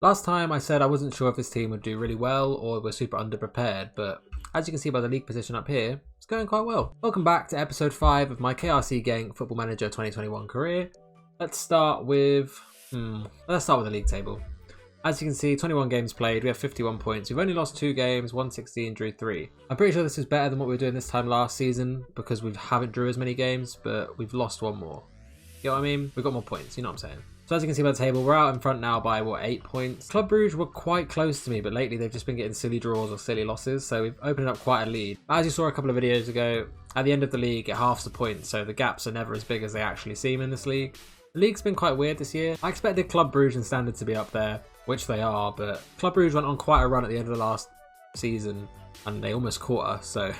Last time I said I wasn't sure if this team would do really well or we're super underprepared, but as you can see by the league position up here, it's going quite well. Welcome back to episode 5 of my KRC Genk Football Manager 2021 career. Let's start with the league table. As you can see, 21 games played, we have 51 points. We've only lost 2 games, won 16, drew 3. I'm pretty sure this is better than what we were doing this time last season because we haven't drew as many games, but we've lost 1 more. You know what I mean? We've got more points, you know what I'm saying? So as you can see by the table, we're out in front now by, 8 points. Club Brugge were quite close to me, but lately they've just been getting silly draws or silly losses, so we've opened up quite a lead. As you saw a couple of videos ago, at the end of the league, it halves the points, so the gaps are never as big as they actually seem in this league. The league's been quite weird this year. I expected Club Brugge and Standard to be up there, which they are, but Club Brugge went on quite a run at the end of the last season, and they almost caught us, so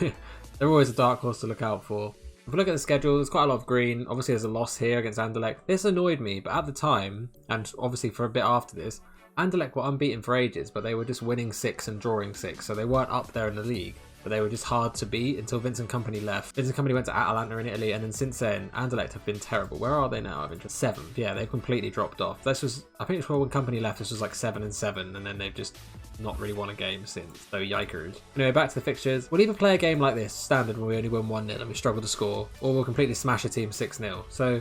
they're always a dark horse to look out for. If we look at the schedule, there's quite a lot of green. Obviously, there's a loss here against Anderlecht. This annoyed me, but at the time, and obviously for a bit after this, Anderlecht were unbeaten for ages, but they were just winning 6 and drawing 6, so they weren't up there in the league. But they were just hard to beat until Vincent Kompany left. Vincent Kompany went to Atalanta in Italy, and then since then, Anderlecht have been terrible. Where are they now? I've been just 7th. Yeah, they've completely dropped off. This was, I think it's when Kompany left, this was like 7 and 7, and then they've just not really won a game since. So yikers. Anyway, back to the fixtures. We'll either play a game like this, standard, where we only win 1-0 and we struggle to score, or we'll completely smash a team 6-0. So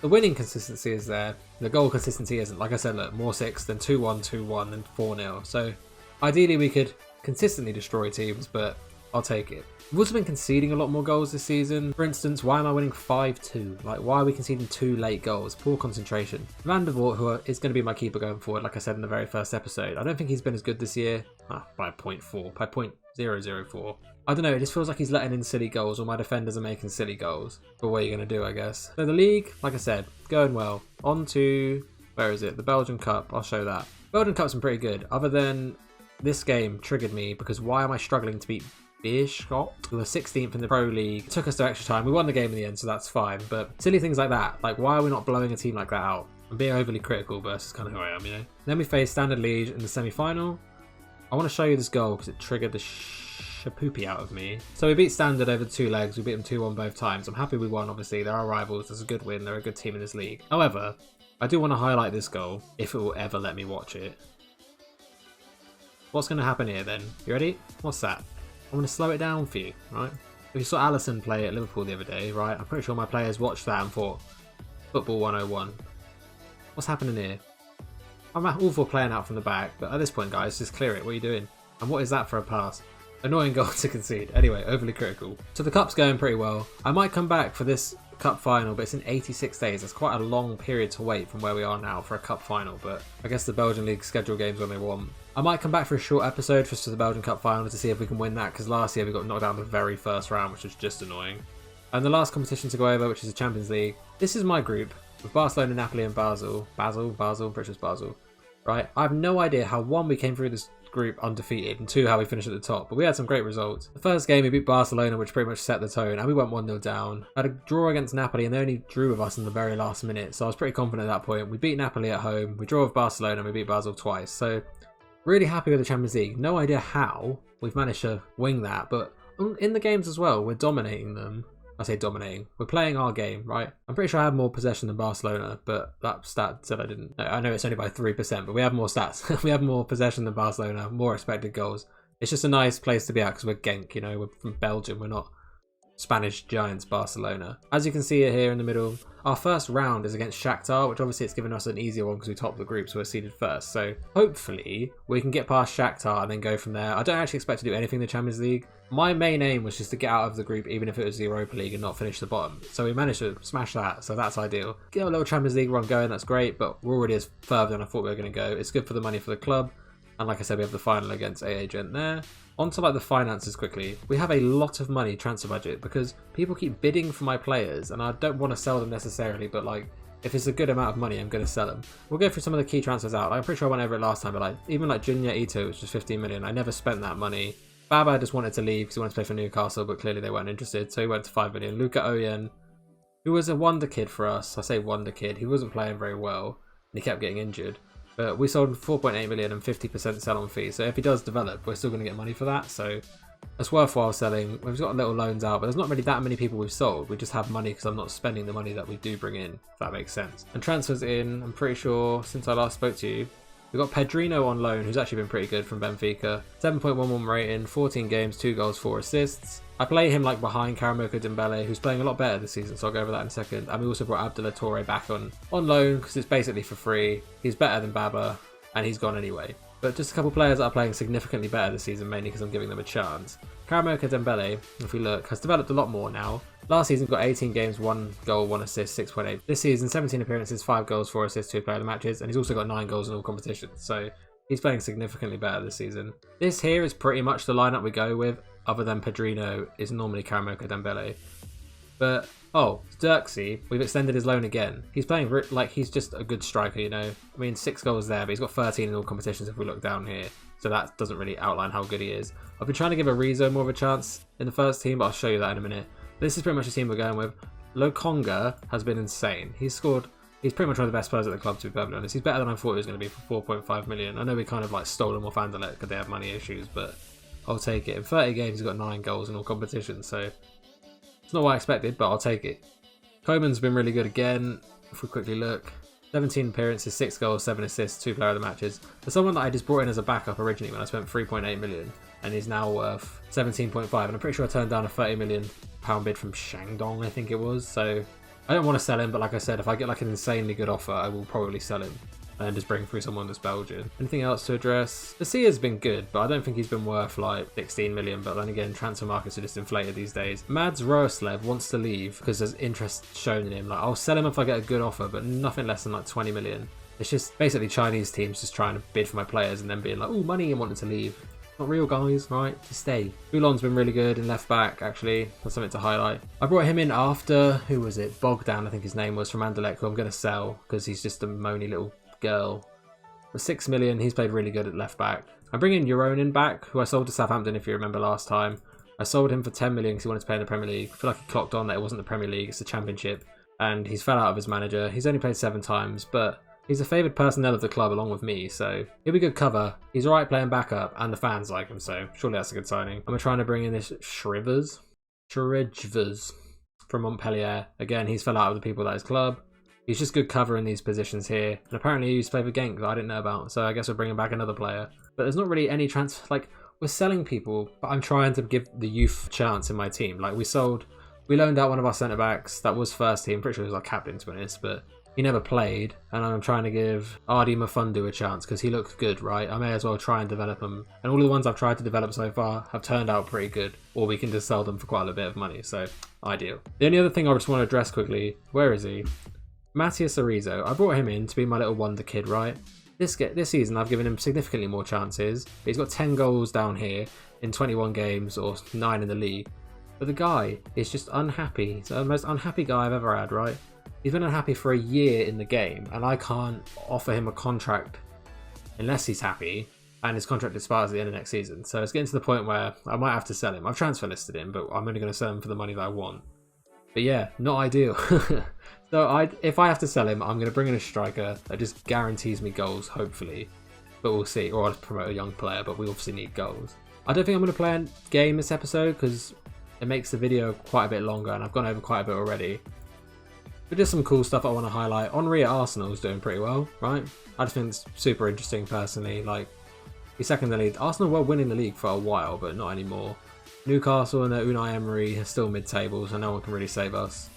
the winning consistency is there. The goal consistency isn't. Like I said, look, more 6 than 2-1, 2-1, and 4-0. So ideally we could consistently destroy teams, but I'll take it. We've also been conceding a lot more goals this season. For instance, why am I winning 5-2? Like, why are we conceding 2 late goals? Poor concentration. Van der Voort, is going to be my keeper going forward, like I said in the very first episode. I don't think he's been as good this year. By 0.4, by 0.004. I don't know, it just feels like he's letting in silly goals, or my defenders are making silly goals. But what are you going to do, I guess? So the league, like I said, going well. On to, where is it? The Belgian Cup, I'll show that. Belgian Cup's been pretty good, other than this game triggered me, because why am I struggling to beat Beerschot? We were 16th in the Pro League. It took us to extra time. We won the game in the end, so that's fine. But silly things like that. Like, why are we not blowing a team like that out? I'm being overly critical, but that's kind of who I am, you know? Then we face Standard Liège in the semi-final. I want to show you this goal because it triggered the shapoopy out of me. So we beat Standard over 2 legs. We beat them 2-1 both times. I'm happy we won, obviously. They're our rivals. It's a good win. They're a good team in this league. However, I do want to highlight this goal, if it will ever let me watch it. What's going to happen here, then? You ready? What's that? I'm going to slow it down for you, right? If you saw Allison play at Liverpool the other day, right? I'm pretty sure my players watched that and thought, Football 101. What's happening here? I'm all for playing out from the back, but at this point, guys, just clear it. What are you doing? And what is that for a pass? Annoying goal to concede. Anyway, overly critical. So the cup's going pretty well. I might come back for this cup final, but it's in 86 days. That's quite a long period to wait from where we are now for a cup final, but I guess the Belgian League schedule games when they want. I might come back for a short episode just for the Belgian Cup final to see if we can win that, because last year we got knocked out in the very first round, which was just annoying. And the last competition to go over, which is the Champions League. This is my group with Barcelona, Napoli, and Basel. Basel, pretty sure it's Basel. Right? I have no idea how, 1, we came through this group undefeated, and 2, how we finished at the top, but we had some great results. The first game we beat Barcelona, which pretty much set the tone, and we went 1-0 down. I had a draw against Napoli, and they only drew with us in the very last minute, so I was pretty confident at that point. We beat Napoli at home, we draw with Barcelona, and we beat Basel twice, so really happy with the Champions League. No idea how we've managed to wing that, but in the games as well, we're dominating them. I say dominating. We're playing our game, right? I'm pretty sure I have more possession than Barcelona, but that stat said I didn't. I know it's only by 3%, but we have more stats. We have more possession than Barcelona, more expected goals. It's just a nice place to be at because we're Genk, you know, we're from Belgium. We're not Spanish giants Barcelona. As you can see here in the middle, our first round is against Shakhtar, which obviously it's given us an easier one because we topped the group, so we're seeded first. So hopefully we can get past Shakhtar and then go from there. I don't actually expect to do anything in the Champions League. My main aim was just to get out of the group, even if it was the Europa League, and not finish the bottom. So we managed to smash that, so that's ideal. Get a little Champions League run going, that's great, but we're already as further than I thought we were going to go. It's good for the money for the club. And like I said, we have the final against AA Gent there. On to like the finances quickly. We have a lot of money transfer budget because people keep bidding for my players and I don't want to sell them necessarily, but like if it's a good amount of money, I'm going to sell them. We'll go through some of the key transfers out. I'm pretty sure I went over it last time, but like even like Junya Ito, which was 15 million, I never spent that money. Baba just wanted to leave because he wanted to play for Newcastle, but clearly they weren't interested, so he went to 5 million. Luca Oyen, who was a wonder kid for us. I say wonder kid. He wasn't playing very well and he kept getting injured. But we sold 4.8 million and 50% sell-on fee. So if he does develop, we're still going to get money for that. So it's worthwhile selling. We've got little loans out, but there's not really that many people we've sold. We just have money because I'm not spending the money that we do bring in, if that makes sense. And transfers in, I'm pretty sure since I last spoke to you, We've got Pedrino on loan, who's actually been pretty good from Benfica. 7.11 rating, 14 games, 2 goals, 4 assists. I play him like behind Karamoko Dembele, who's playing a lot better this season, so I'll go over that in a second. And we also brought Abdullah Toure back on loan because it's basically for free. He's better than Baba, and he's gone anyway. But just a couple players that are playing significantly better this season, mainly because I'm giving them a chance. Karamoko Dembele, if we look, has developed a lot more now. Last season got 18 games, 1 goal, 1 assist, 6.8. This season, 17 appearances, 5 goals, 4 assists, 2 player of the matches, and he's also got 9 goals in all competitions. So he's playing significantly better this season. This here is pretty much the lineup we go with, other than Pedrino is normally Karamoko Dembele. But, oh, Dirksey, we've extended his loan again. He's playing like he's just a good striker, you know. I mean, 6 goals there, but he's got 13 in all competitions if we look down here. So that doesn't really outline how good he is. I've been trying to give Arizo more of a chance in the first team, but I'll show you that in a minute. This is pretty much the team we're going with. Lokonga has been insane. He's pretty much one of the best players at the club, to be perfectly honest. He's better than I thought he was going to be for 4.5 million. I know we kind of like stole him off Anderlecht because they have money issues, but I'll take it. In 30 games, he's got 9 goals in all competitions, so it's not what I expected, but I'll take it. Koeman's been really good again. If we quickly look, 17 appearances, 6 goals, 7 assists, 2 player of the matches. There's someone that I just brought in as a backup originally when I spent 3.8 million, and he's now worth 17.5. And I'm pretty sure I turned down a 30 million pound bid from Shandong, I think it was. So I don't want to sell him, but like I said, if I get like an insanely good offer, I will probably sell him and just bring through someone that's Belgian. Anything else to address? The C has been good, but I don't think he's been worth like 16 million. But then again, transfer markets are just inflated these days. Mads Roerslev wants to leave because there's interest shown in him. Like, I'll sell him if I get a good offer, but nothing less than like 20 million. It's just basically Chinese teams just trying to bid for my players and then being like, oh, money, and wanting to leave. Not real, guys, right? To stay. Boulon's been really good in left back, actually. That's something to highlight. I brought him in after, who was it? Bogdan, I think his name was, from Anderlecht, who I'm going to sell because he's just a moany little girl. For 6 million, he's played really good at left back. I'm bringing Euronin back, who I sold to Southampton, if you remember last time. I sold him for 10 million because he wanted to play in the Premier League. I feel like he clocked on that it wasn't the Premier League, it's the Championship. And he's fell out of his manager. He's only played 7 times, but he's a favoured personnel of the club along with me, so he'll be good cover. He's alright playing backup, and the fans like him, so surely that's a good signing. I'm trying to bring in this Shrivers from Montpellier. Again, he's fell out of the people at his club. He's just good cover in these positions here. And apparently he used to play for Genk that I didn't know about, so I guess we're bringing back another player. But there's not really any transfer, like, we're selling people, but I'm trying to give the youth a chance in my team. Like, we loaned out one of our centre-backs that was first team, pretty sure he was our captain to be honest, but he never played, and I'm trying to give Ardi Mafundu a chance because he looks good, right? I may as well try and develop him. And all of the ones I've tried to develop so far have turned out pretty good, or we can just sell them for quite a bit of money, so ideal. The only other thing I just want to address quickly, where is he? Matthias Arizo. I brought him in to be my little wonder kid, right? This season I've given him significantly more chances, but he's got 10 goals down here in 21 games, or 9 in the league. But the guy is just unhappy. He's the most unhappy guy I've ever had, right? He's been unhappy for a year in the game, and I can't offer him a contract unless he's happy, and his contract expires at the end of next season. So it's getting to the point where I might have to sell him. I've transfer listed him, but I'm only going to sell him for the money that I want. But yeah, not ideal. So if I have to sell him, I'm going to bring in a striker that just guarantees me goals, hopefully. But we'll see. Or I'll promote a young player, but we obviously need goals. I don't think I'm going to play a game this episode because it makes the video quite a bit longer, and I've gone over quite a bit already. But just some cool stuff I want to highlight. Henri at Arsenal is doing pretty well, right? I just think it's super interesting personally. Like, he's second in the league. Arsenal were winning the league for a while, but not anymore. Newcastle and their Unai Emery are still mid-table, so no one can really save us.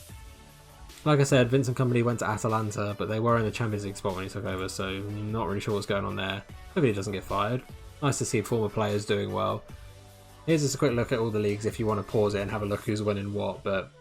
Like I said, Vincent Kompany went to Atalanta, but they were in the Champions League spot when he took over, so not really sure what's going on there. Hopefully he doesn't get fired. Nice to see former players doing well. Here's just a quick look at all the leagues if you want to pause it and have a look who's winning what, but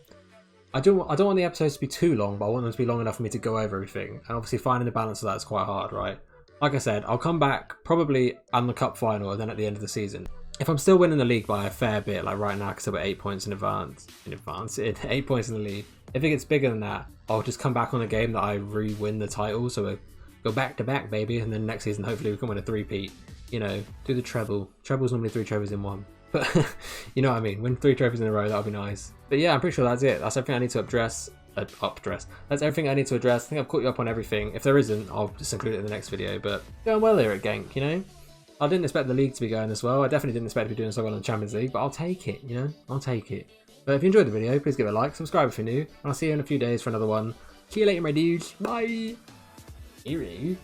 I don't want the episodes to be too long, but I want them to be long enough for me to go over everything. And obviously finding the balance of that is quite hard, right? Like I said, I'll come back probably on the cup final and then at the end of the season. If I'm still winning the league by a fair bit, like right now, because I've got 8 points in advance, 8 points in the league. If it gets bigger than that, I'll just come back on a game that I re-win the title. So we'll go back to back, baby. And then next season, hopefully we can win a three-peat. You know, do the treble. Treble's normally 3 trophies in one. But you know what I mean? Win 3 trophies in a row, that'll be nice. But yeah, I'm pretty sure that's it. That's everything I need to address. That's everything I need to address. I think I've caught you up on everything. If there isn't, I'll just include it in the next video. But going well here at Genk, you know? I didn't expect the league to be going as well. I definitely didn't expect to be doing so well in the Champions League, but I'll take it, you know? I'll take it. But if you enjoyed the video, please give it a like, subscribe if you're new, and I'll see you in a few days for another one. See you later, my dudes. Bye! Hero.